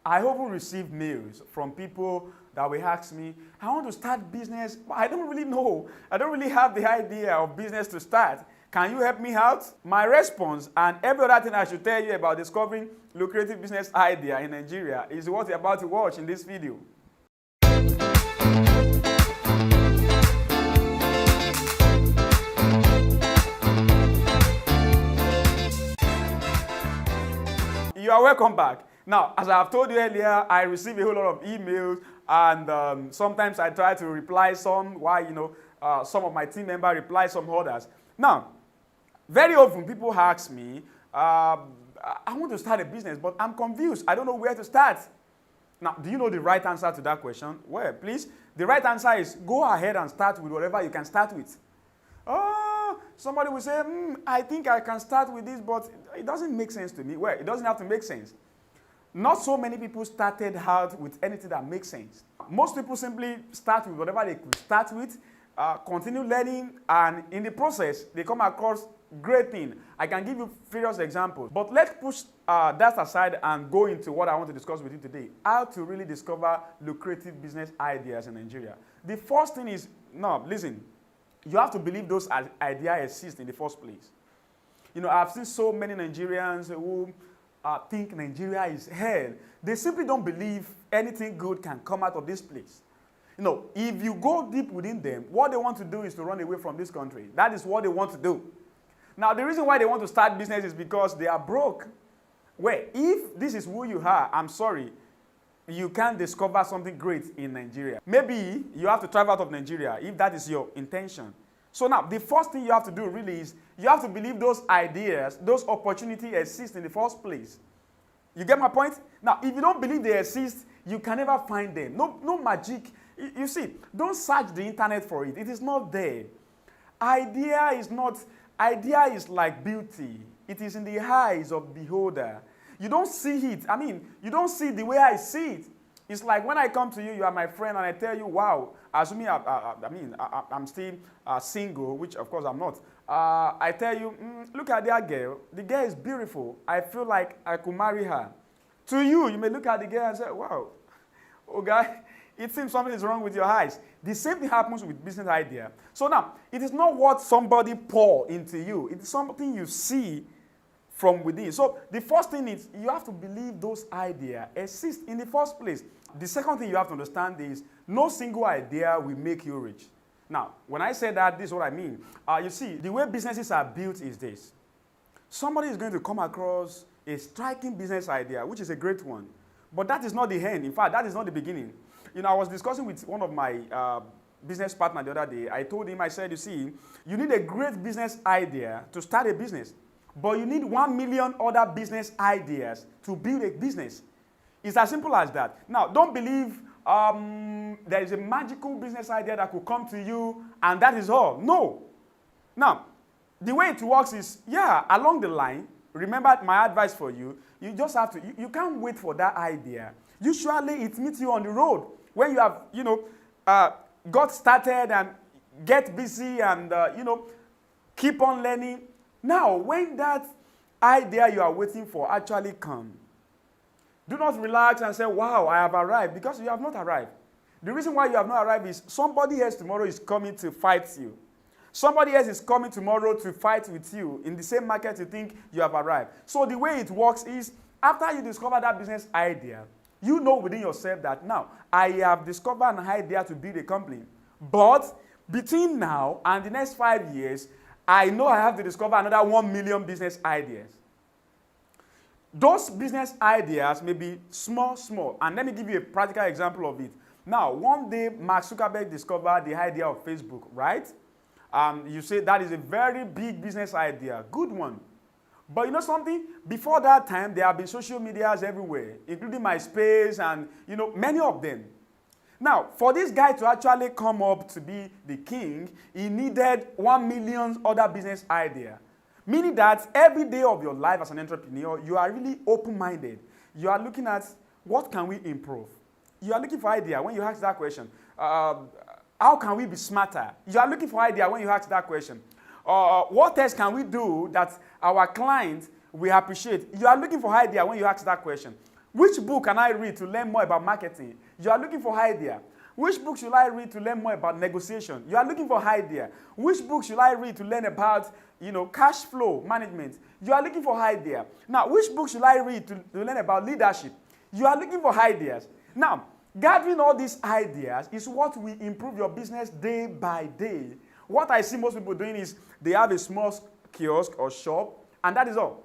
I often receive mails from people that will ask me, I want to start business, but I don't really know. I don't really have the idea of business to start. Can you help me out? My response, and every other thing I should tell you about discovering lucrative business idea in Nigeria, is what you're about to watch in this video. You are welcome back. Now, as I have told you earlier, I receive a whole lot of emails, and sometimes I try to reply some, while some of my team members reply some others. Now, very often people ask me, I want to start a business, but I'm confused. I don't know where to start. Now, do you know the right answer to that question? Well, please, the right answer is go ahead and start with whatever you can start with. Somebody will say, I think I can start with this, but it doesn't make sense to me. Well, it doesn't have to make sense. Not so many people started out with anything that makes sense. Most people simply start with whatever they could start with, continue learning, and in the process, they come across great things. I can give you various examples, but let's push that aside and go into what I want to discuss with you today, how to really discover lucrative business ideas in Nigeria. The first thing is, now, listen, you have to believe those ideas exist in the first place. I've seen so many Nigerians who think Nigeria is hell. They simply don't believe anything good can come out of this place. If you go deep within them, what they want to do is to run away from this country. That is what they want to do. Now, the reason why they want to start business is because they are broke. Well, if this is who you are, I'm sorry, you can't discover something great in Nigeria. Maybe you have to travel out of Nigeria if that is your intention. So now, the first thing you have to do really is you have to believe those ideas, those opportunities exist in the first place. You get my point? Now, if you don't believe they exist, you can never find them. No magic. You see, don't search the internet for it. It is not there. Idea is like beauty. It is in the eyes of the beholder. You don't see it. You don't see it the way I see it. It's like when I come to you, you are my friend, and I tell you, wow, assuming I'm still single, which of course I'm not. I tell you, look at that girl. The girl is beautiful. I feel like I could marry her. To you, you may look at the girl and say, wow, okay, it seems something is wrong with your eyes. The same thing happens with business idea. So now, it is not what somebody pour into you. It is something you see from within. So the first thing is you have to believe those ideas exist in the first place. The second thing you have to understand is no single idea will make you rich. Now, when I say that, this is what I mean. You see, the way businesses are built is this. Somebody is going to come across a striking business idea, which is a great one. But that is not the end. In fact, that is not the beginning. I was discussing with one of my business partners the other day. I told him, I said, you see, you need a great business idea to start a business. But you need 1 million other business ideas to build a business. It's as simple as that. Now, don't believe there is a magical business idea that could come to you and that is all. No. Now, the way it works is, along the line, remember my advice for you, you just have to, you can't wait for that idea. Usually, it meets you on the road when you have, got started and get busy and, keep on learning. Now, when that idea you are waiting for actually comes, do not relax and say, wow, I have arrived, because you have not arrived. The reason why you have not arrived is somebody else tomorrow is coming to fight you. Somebody else is coming tomorrow to fight with you in the same market you think you have arrived. So the way it works is, after you discover that business idea, you know within yourself that now, I have discovered an idea to build a company. But between now and the next 5 years, I know I have to discover another 1 million business ideas. Those business ideas may be small, and let me give you a practical example of it. Now, one day, Mark Zuckerberg discovered the idea of Facebook, right? You say that is a very big business idea, good one. But you know something? Before that time, there have been social medias everywhere, including MySpace and, many of them. Now, for this guy to actually come up to be the king, he needed 1 million other business ideas. Meaning that every day of your life as an entrepreneur, you are really open-minded. You are looking at what can we improve. You are looking for idea when you ask that question. How can we be smarter? You are looking for idea when you ask that question. What else can we do that our clients will appreciate? You are looking for idea when you ask that question. Which book can I read to learn more about marketing? You are looking for idea. Which book should I read to learn more about negotiation? You are looking for idea. Which book should I read to learn about, cash flow management? You are looking for idea. Now, which book should I read to learn about leadership? You are looking for ideas. Now, gathering all these ideas is what will improve your business day by day. What I see most people doing is they have a small kiosk or shop, and that is all.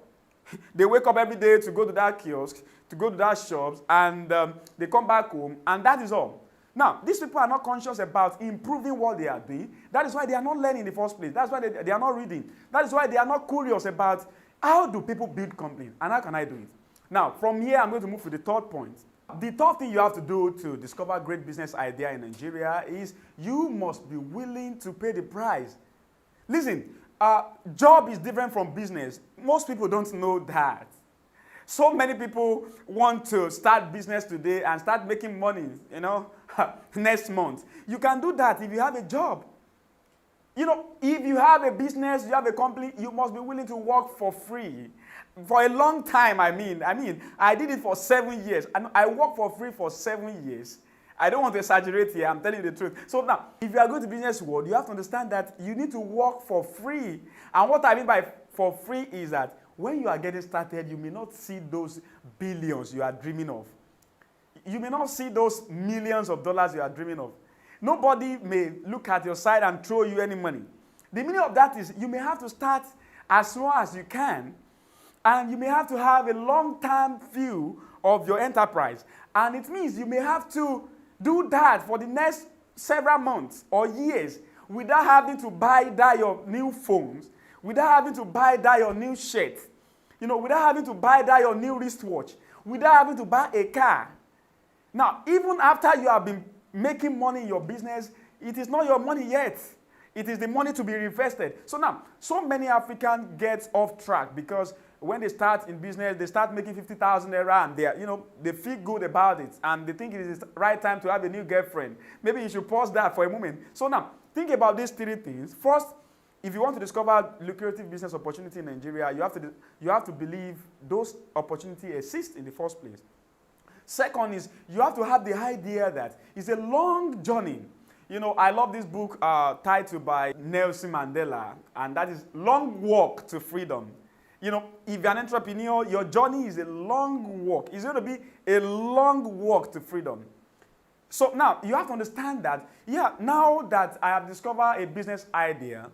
They wake up every day to go to that kiosk, to go to that shop, and they come back home, and that is all. Now, these people are not conscious about improving what they are doing. That is why they are not learning in the first place. That's why they are not reading. That is why they are not curious about how do people build companies, and how can I do it? Now, from here, I'm going to move to the third point. The third thing you have to do to discover great business idea in Nigeria is you must be willing to pay the price. Listen, job is different from business. Most people don't know that. So many people want to start business today and start making money, next month. You can do that if you have a job. If you have a business, you have a company, you must be willing to work for free. For a long time, I did it for 7 years. And I worked for free for 7 years. I don't want to exaggerate here, I'm telling you the truth. So now, if you are going to business world, you have to understand that you need to work for free. And what I mean by for free is that when you are getting started, you may not see those billions you are dreaming of. You may not see those millions of dollars you are dreaming of. Nobody may look at your side and throw you any money. The meaning of that is you may have to start as small as you can, and you may have to have a long-term view of your enterprise. And it means you may have to do that for the next several months or years without having to buy your new phones, without having to buy your new shirt, without having to buy your new wristwatch, without having to buy a car. Now, even after you have been making money in your business, it is not your money yet. It is the money to be reinvested. So now, so many Africans get off track because when they start in business, they start making 50,000 naira and they feel good about it and they think it is the right time to have a new girlfriend. Maybe you should pause that for a moment. So now, think about these three things. First, if you want to discover lucrative business opportunity in Nigeria, you have to believe those opportunities exist in the first place. Second is you have to have the idea that it's a long journey. I love this book titled by Nelson Mandela, and that is Long Walk to Freedom. If you're an entrepreneur, your journey is a long walk. It's going to be a long walk to freedom. So now, you have to understand that, now that I have discovered a business idea,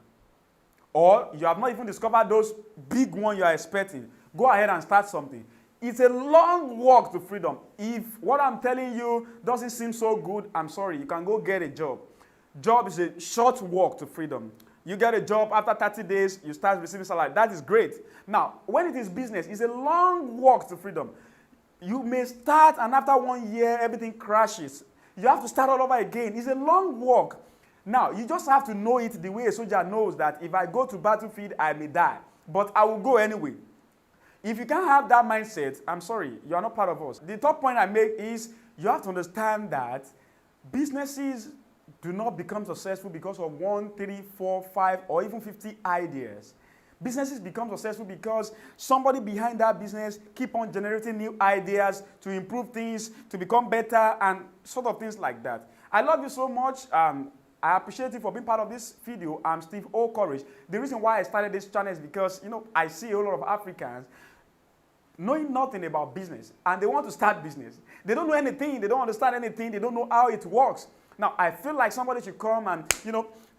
or you have not even discovered those big ones you are expecting, go ahead and start something. It's a long walk to freedom. If what I'm telling you doesn't seem so good, I'm sorry, you can go get a job. Job is a short walk to freedom. You get a job, after 30 days, you start receiving salary. That is great. Now, when it is business, it's a long walk to freedom. You may start, and after 1 year, everything crashes. You have to start all over again. It's a long walk. Now, you just have to know it the way a soldier knows that if I go to battlefield, I may die. But I will go anyway. If you can't have that mindset, I'm sorry, you are not part of us. The third point I make is you have to understand that businesses do not become successful because of 1, 3, 4, 5, or even 50 ideas. Businesses become successful because somebody behind that business keep on generating new ideas to improve things, to become better, and sort of things like that. I love you so much. I appreciate you for being part of this video. I'm Steve O. Courage. The reason why I started this channel is because, I see a lot of Africans knowing nothing about business, and they want to start business. They don't know anything. They don't understand anything. They don't know how it works. Now, I feel like somebody should come and,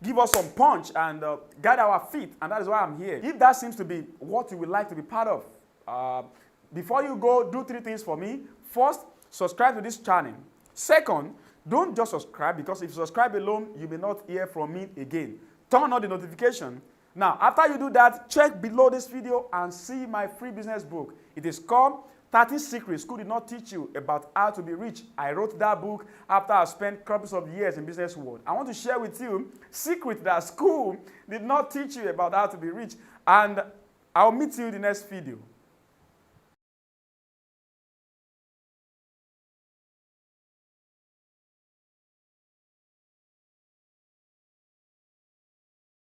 give us some punch and guide our feet, and that is why I'm here. If that seems to be what you would like to be part of, before you go, do 3 things for me. First, subscribe to this channel. Second, don't just subscribe, because if you subscribe alone, you may not hear from me again. Turn on the notification. Now, after you do that, check below this video and see my free business book. It is called 13 Secrets School Did Not Teach You About How to Be Rich. I wrote that book after I spent countless of years in business world. I want to share with you secrets that school did not teach you about how to be rich. And I'll meet you in the next video.